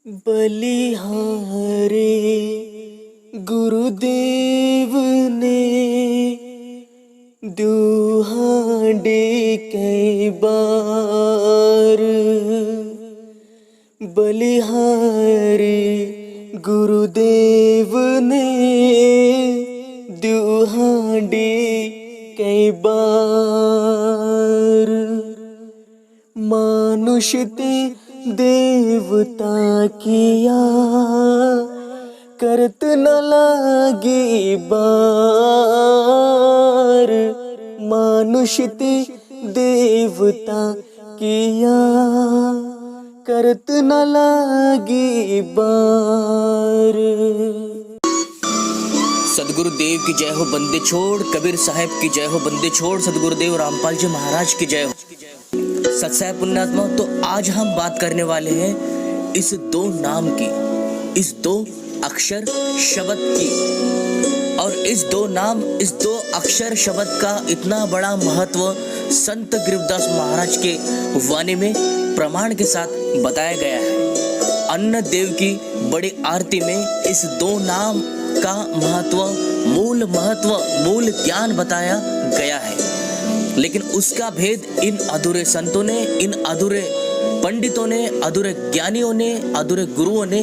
बलिहारे गुरुदेव ने दुहांडे कई बार। बलिहारे गुरुदेव ने दुहांडे कई बार। मानुष ते देवता किया करत न लागे बार। मानुष ते देवता किया करत न लागे बार। सदगुरुदेव की जय हो बंदे छोड़, कबीर साहब की जय हो बंदे छोड़, सदगुरुदेव रामपाल जी महाराज की जय हो। सत्साई पुण्यात्मा, तो आज हम बात करने वाले हैं इस दो नाम की, इस दो अक्षर शब्द की। और इस दो नाम, इस दो अक्षर शब्द का इतना बड़ा महत्व संत गरीबदास महाराज के वाणी में प्रमाण के साथ बताया गया है। अन्न देव की बड़ी आरती में इस दो नाम का महत्व, मूल ज्ञान बताया गया है। लेकिन उसका भेद इन अधूरे संतों ने, इन अधूरे पंडितों ने, अधूरे ज्ञानियों ने, अधूरे गुरुओं ने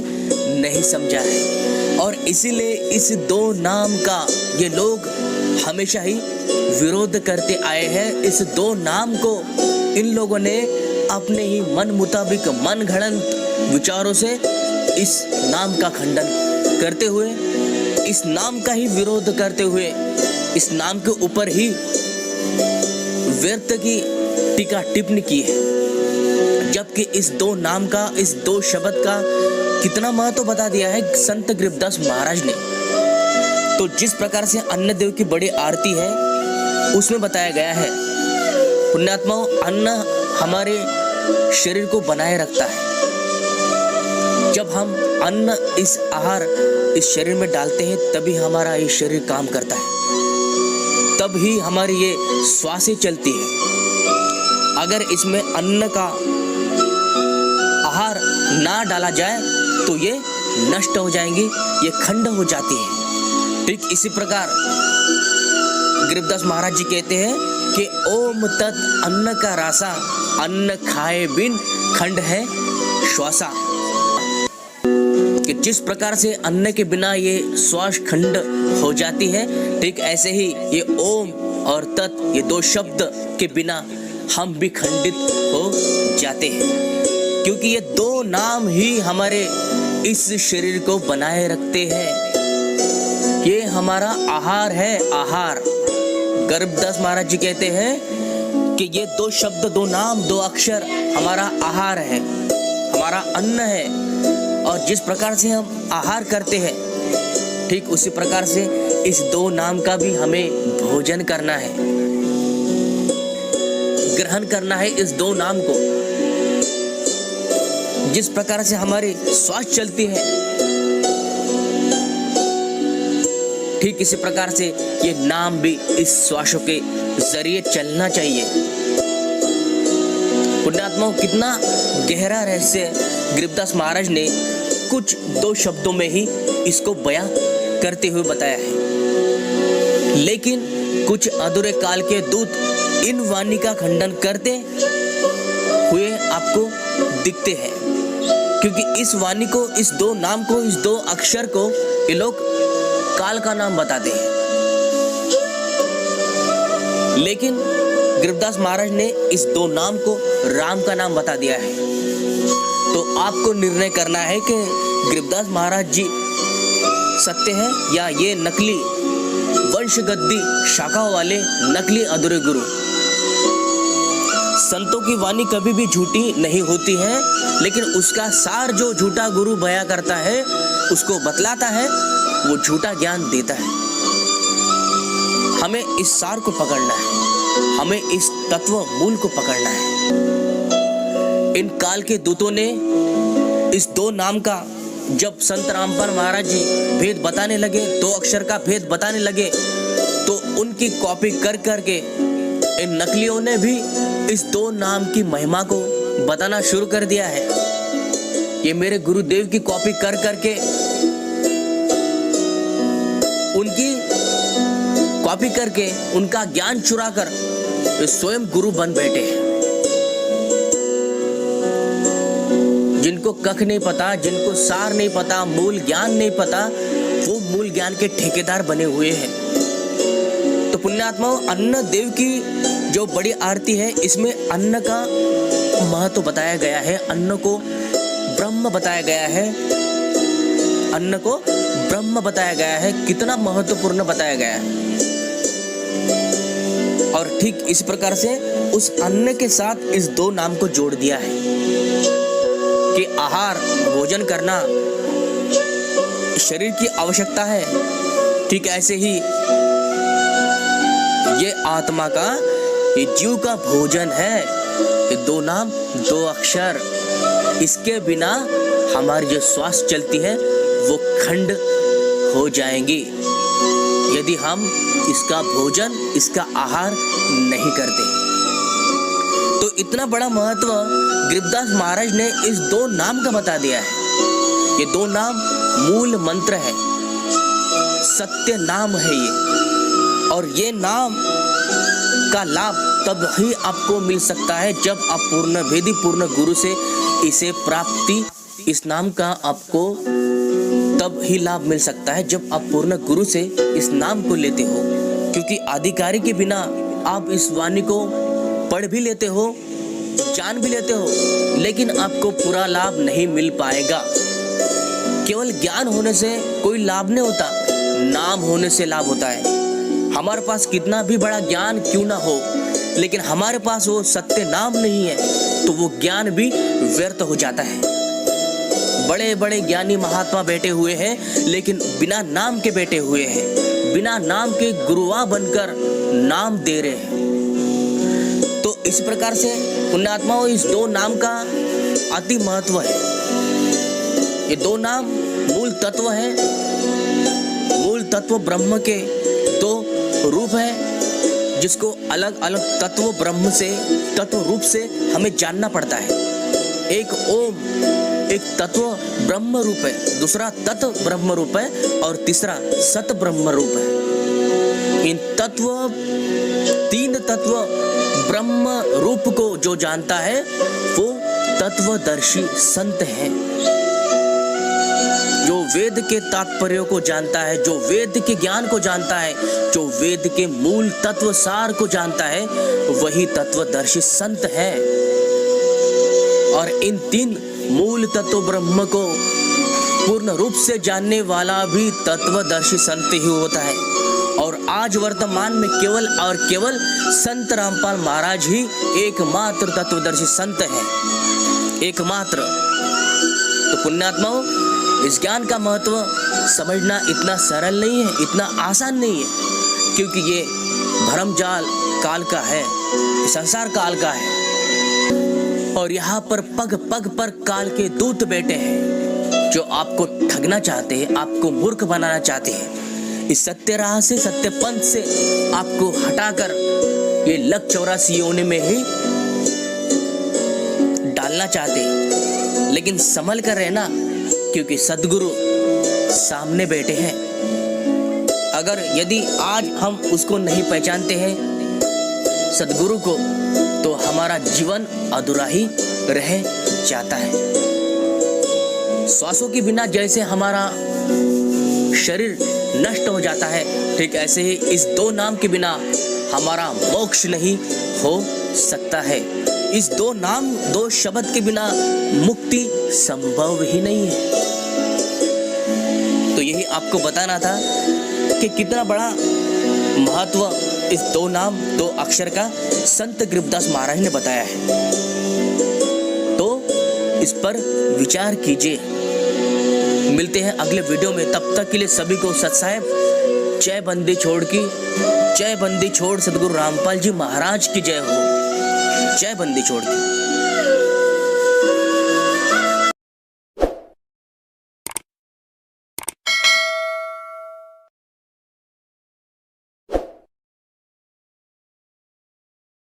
नहीं समझा है। और इसीलिए इस दो नाम का ये लोग हमेशा ही विरोध करते आए हैं। इस दो नाम को इन लोगों ने अपने ही मन मुताबिक, मन घड़ंत विचारों से इस नाम का खंडन करते हुए, इस नाम का ही विरोध करते हुए, इस नाम के ऊपर ही व्यर्थ की टीका टिप्पणी की है। जबकि इस दो नाम का, इस दो शब्द का कितना महत्व बता दिया है संत गरीबदास महाराज ने। तो जिस प्रकार से अन्न देव की बड़ी आरती है उसमें बताया गया है, पुण्यात्माओं, अन्न हमारे शरीर को बनाए रखता है। जब हम अन्न, इस आहार इस शरीर में डालते हैं तभी हमारा ये शरीर काम करता है, तब ही हमारी ये श्वासें चलती है। अगर इसमें अन्न का आहार ना डाला जाए तो ये नष्ट हो जाएंगी, ये खंड हो जाती है। ठीक इसी प्रकार गरीबदास महाराज जी कहते हैं कि ओम तत् अन्न का रासा, अन्न खाए बिन खंड है श्वासा। कि जिस प्रकार से अन्न के बिना ये श्वास खंड हो जाती है, ठीक ऐसे ही ये ओम और तत्, ये दो शब्द के बिना हम भी खंडित हो जाते हैं। क्योंकि ये दो नाम ही हमारे इस शरीर को बनाए रखते हैं। ये हमारा आहार है, आहार। गरीबदास महाराज जी कहते हैं कि ये दो शब्द, दो नाम, दो अक्षर हमारा आहार है, हमारा अन्न है। और जिस प्रकार से हम आहार करते हैं, ठीक उसी प्रकार से इस दो नाम का भी हमें भोजन करना है, ग्रहण करना है इस दो नाम को। जिस प्रकार से हमारी श्वास चलती है, ठीक इसी प्रकार से ये नाम भी इस श्वासों के जरिए चलना चाहिए। पुण्यात्माओं, कितना गहरा रहस्य गरीबदास महाराज ने कुछ दो शब्दों में ही इसको बयां करते हुए बताया है। लेकिन कुछ अधूरे काल के दूत इन वाणी का खंडन करते हुए आपको दिखते हैं। क्योंकि इस वाणी को, इस दो नाम को, इस दो अक्षर को ये लोग काल का नाम बताते हैं। लेकिन गरीबदास महाराज ने इस दो नाम को राम का नाम बता दिया है। तो आपको निर्णय करना है कि गरीबदास महाराज जी सत्य है या ये नकली वंश गद्दी शाखा वाले नकली अधूरे गुरु। संतों की वाणी कभी भी झूठी नहीं होती है, लेकिन उसका सार जो झूठा गुरु बयां करता है, उसको बतलाता है, वो झूठा ज्ञान देता है। हमें इस सार को पकड़ना है, हमें इस तत्व मूल को पकड़ना है। इन काल के दूतों ने इस दो नाम का जब संत रामपाल महाराज जी भेद बताने लगे, दो अक्षर का भेद बताने लगे, तो उनकी कॉपी कर करके इन नकलियों ने भी इस दो नाम की महिमा को बताना शुरू कर दिया है। ये मेरे गुरुदेव की कॉपी कर करके, उनकी कॉपी करके, उनका ज्ञान चुरा कर ये स्वयं गुरु बन बैठे हैं। जिनको कख नहीं पता, जिनको सार नहीं पता, मूल ज्ञान नहीं पता, वो मूल ज्ञान के ठेकेदार बने हुए हैं। तो पुण्यात्माओं, अन्न देव की जो बड़ी आरती है, इसमें अन्न का महत्व बताया गया है, अन्न को ब्रह्म बताया गया है, अन्न को ब्रह्म बताया गया है, कितना महत्वपूर्ण बताया गया है। और ठीक इस प्रकार से उस अन्न के साथ इस दो नाम को जोड़ दिया है कि आहार, भोजन करना शरीर की आवश्यकता है, ठीक ऐसे ही ये आत्मा का, ये जीव का भोजन है। ये दो नाम, दो अक्षर, इसके बिना हमारी जो श्वास चलती है वो खंड हो जाएंगी यदि हम इसका भोजन, इसका आहार नहीं करते। तो इतना बड़ा महत्व गरीबदास महाराज ने इस दो नाम का बता दिया है। ये दो नाम मूल मंत्र है, सत्य नाम है ये, और ये नाम का लाभ तब ही आपको मिल सकता है जब आप पूर्ण भेदी पूर्ण गुरु से इसे प्राप्ति, इस नाम का आपको तब ही लाभ मिल सकता है जब आप पूर्ण गुरु से इस नाम को लेते हो। क्योंकि अधिकारी के बिना आप इस वाणी को पढ़ भी लेते हो, जान भी लेते हो, लेकिन आपको पूरा लाभ नहीं मिल पाएगा। केवल ज्ञान होने से कोई लाभ नहीं होता, नाम होने से लाभ होता है। हमारे पास कितना भी बड़ा ज्ञान क्यों ना हो, लेकिन हमारे पास वो सत्य नाम नहीं है तो वो ज्ञान भी व्यर्थ हो जाता है। बड़े बड़े ज्ञानी महात्मा बैठे हुए हैं, लेकिन बिना नाम के बैठे हुए हैं, बिना नाम के गुरुआ बनकर नाम दे रहे हैं। तो इस प्रकार से पुण्यात्माओं, इस दो नाम का अति महत्व है। ये दो नाम मूल तत्व है, मूल तत्व ब्रह्म के दो रूप है, जिसको अलग अलग तत्व ब्रह्म से, तत्व रूप से हमें जानना पड़ता है। एक ओम, एक तत्व ब्रह्म रूप है, दूसरा तत्व ब्रह्म रूप है, और तीसरा सत ब्रह्म रूप है। इन तत्व, तीन तत्व ब्रह्म रूप को जो जानता है वो तत्वदर्शी संत है। जो वेद के तात्पर्य को जानता है, जो वेद के ज्ञान को जानता है, जो वेद के मूल तत्व सार को जानता है, वही तत्वदर्शी संत है। और इन तीन मूल तत्व ब्रह्म को पूर्ण रूप से जानने वाला भी तत्वदर्शी संत ही होता है। और आज वर्तमान में केवल और केवल संत रामपाल महाराज ही एकमात्र तत्वदर्शी संत है, एकमात्र। तो पुण्यात्माओं, इस ज्ञान का महत्व समझना इतना सरल नहीं है, इतना आसान नहीं है, क्योंकि ये भरमजाल काल का है, संसार काल का है। और यहाँ पर पग पग पर काल के दूत बैठे हैं जो आपको ठगना चाहते हैं, आपको मूर्ख बनाना चाहते हैं। इस सत्य राह से, सत्य पंथ से आपको हटाकर ये लक 84 योनि में ही डालना चाहते हैं। लेकिन संभल कर रहना, क्योंकि सद्गुरु सामने बैठे हैं। अगर यदि आज हम उसको नहीं पहचानते हैं, सद्गुरु को, तो हमारा जीवन अधूरा ही रह जाता है। श्वासों के बिना जैसे हमारा शरीर नष्ट हो जाता है, ठीक ऐसे ही इस दो नाम के बिना हमारा मोक्ष नहीं हो सकता है। इस दो नाम, दो शब्द के बिना मुक्ति संभव ही नहीं है। तो यही आपको बताना था कि कितना बड़ा महत्व इस दो नाम, दो अक्षर का संत गरीबदास महाराज ने बताया है। तो इस पर विचार कीजिए। मिलते हैं अगले वीडियो में, तब तक के लिए सभी को सत साहेब जय बंदी छोड़ की, जय बंदी छोड़ सदगुरु रामपाल जी महाराज की जय हो। जय बंदी छोड़ की।